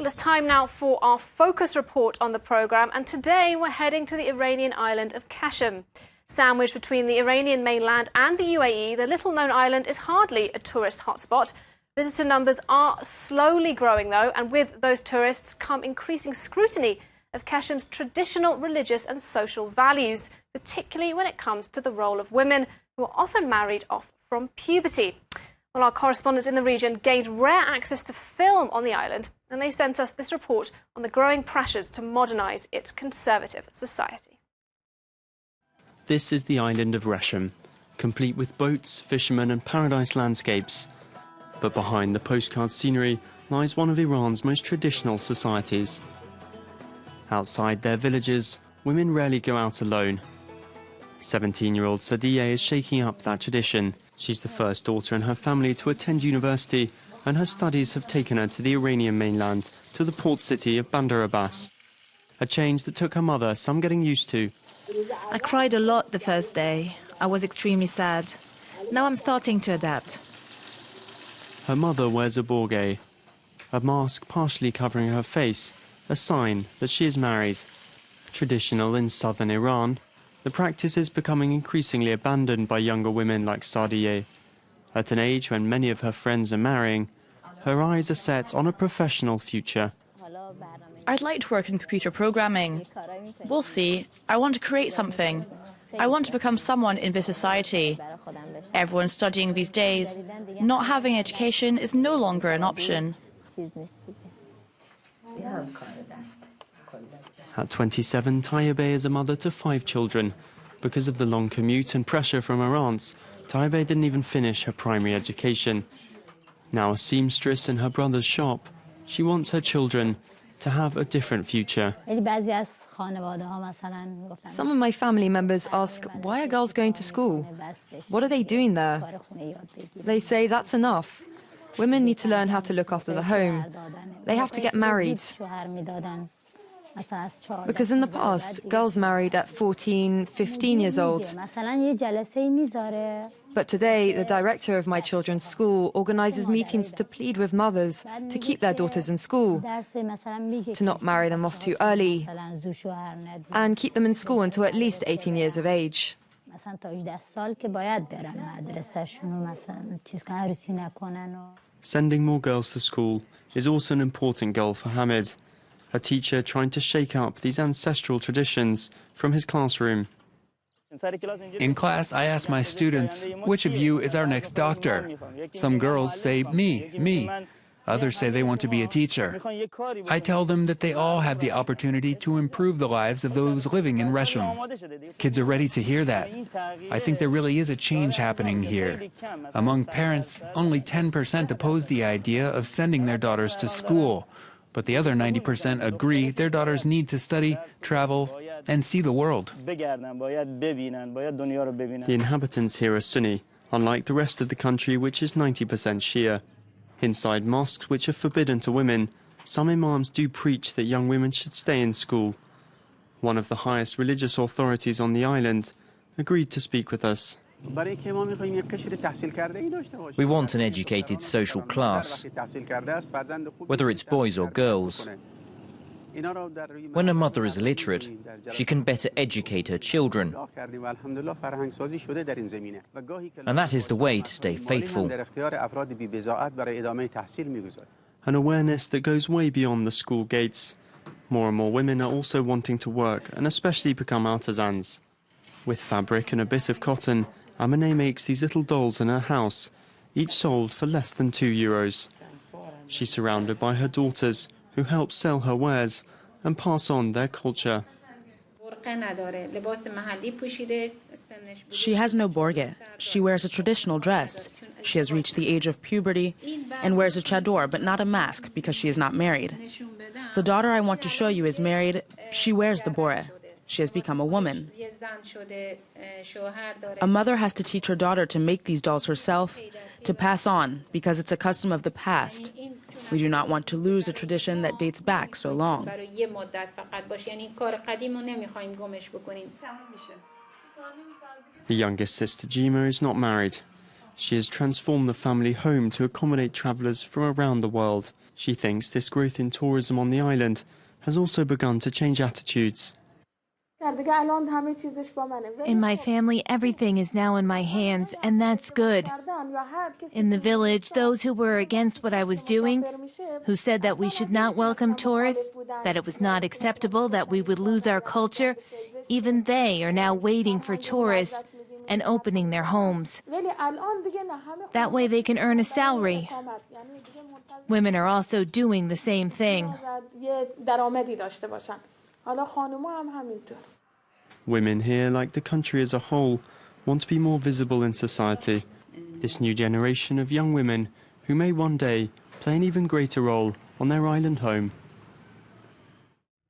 Well, it's time now for our focus report on the programme, and today we're heading to the Iranian island of Qeshm. Sandwiched between the Iranian mainland and the UAE, the little-known island is hardly a tourist hotspot. Visitor numbers are slowly growing, though, and with those tourists come increasing scrutiny of Qeshm's traditional religious and social values, particularly when it comes to the role of women, who are often married off from puberty. Well, our correspondents in the region gained rare access to film on the island, and they sent us this report on the growing pressures to modernise its conservative society. This is the island of Qeshm, complete with boats, fishermen and paradise landscapes. But behind the postcard scenery lies one of Iran's most traditional societies. Outside their villages, women rarely go out alone. 17-year-old Sadiyeh is shaking up that tradition. She's the first daughter in her family to attend university, and her studies have taken her to the Iranian mainland, to the port city of Bandar Abbas. A change that took her mother some getting used to. I cried a lot the first day. I was extremely sad. Now I'm starting to adapt. Her mother wears a burqa, a mask partially covering her face, a sign that she is married. Traditional in southern Iran, the practice is becoming increasingly abandoned by younger women like Sadiyeh. At an age when many of her friends are marrying, her eyes are set on a professional future. I'd like to work in computer programming. We'll see. I want to create something. I want to become someone in this society. Everyone's studying these days. Not having education is no longer an option. At 27, Tayyibeh is a mother to 5 children. Because of the long commute and pressure from her aunts, Tayyibeh didn't even finish her primary education. Now a seamstress in her brother's shop, she wants her children to have a different future. Some of my family members ask, why are girls going to school? What are they doing there? They say that's enough. Women need to learn how to look after the home. They have to get married. Because in the past, girls married at 14, 15 years old. But today, the director of my children's school organizes meetings to plead with mothers to keep their daughters in school, to not marry them off too early, and keep them in school until at least 18 years of age. Sending more girls to school is also an important goal for Hamid, a teacher trying to shake up these ancestral traditions from his classroom. In class, I ask my students, which of you is our next doctor? Some girls say, me. Others say they want to be a teacher. I tell them that they all have the opportunity to improve the lives of those living in Qeshm. Kids are ready to hear that. I think there really is a change happening here. Among parents, only 10% oppose the idea of sending their daughters to school, but the other 90% agree their daughters need to study, travel, and see the world. The inhabitants here are Sunni, unlike the rest of the country, which is 90% Shia. Inside mosques, which are forbidden to women, some imams do preach that young women should stay in school. One of the highest religious authorities on the island agreed to speak with us. We want an educated social class, whether it's boys or girls. When a mother is illiterate, she can better educate her children. And that is the way to stay faithful. An awareness that goes way beyond the school gates. More and more women are also wanting to work and especially become artisans. With fabric and a bit of cotton, Amaneh makes these little dolls in her house, each sold for less than €2. She's surrounded by her daughters, who help sell her wares and pass on their culture. She has no burqa. She wears a traditional dress. She has reached the age of puberty and wears a chador, but not a mask because she is not married. The daughter I want to show you is married. She wears the burqa. She has become a woman. A mother has to teach her daughter to make these dolls herself, to pass on, because it's a custom of the past. We do not want to lose a tradition that dates back so long. The youngest sister, Jima, is not married. She has transformed the family home to accommodate travellers from around the world. She thinks this growth in tourism on the island has also begun to change attitudes. In my family, everything is now in my hands, and that's good. In the village, those who were against what I was doing, who said that we should not welcome tourists, that it was not acceptable, that we would lose our culture, even they are now waiting for tourists and opening their homes. That way they can earn a salary. Women are also doing the same thing. Women here, like the country as a whole, want to be more visible in society. This new generation of young women who may one day play an even greater role on their island home.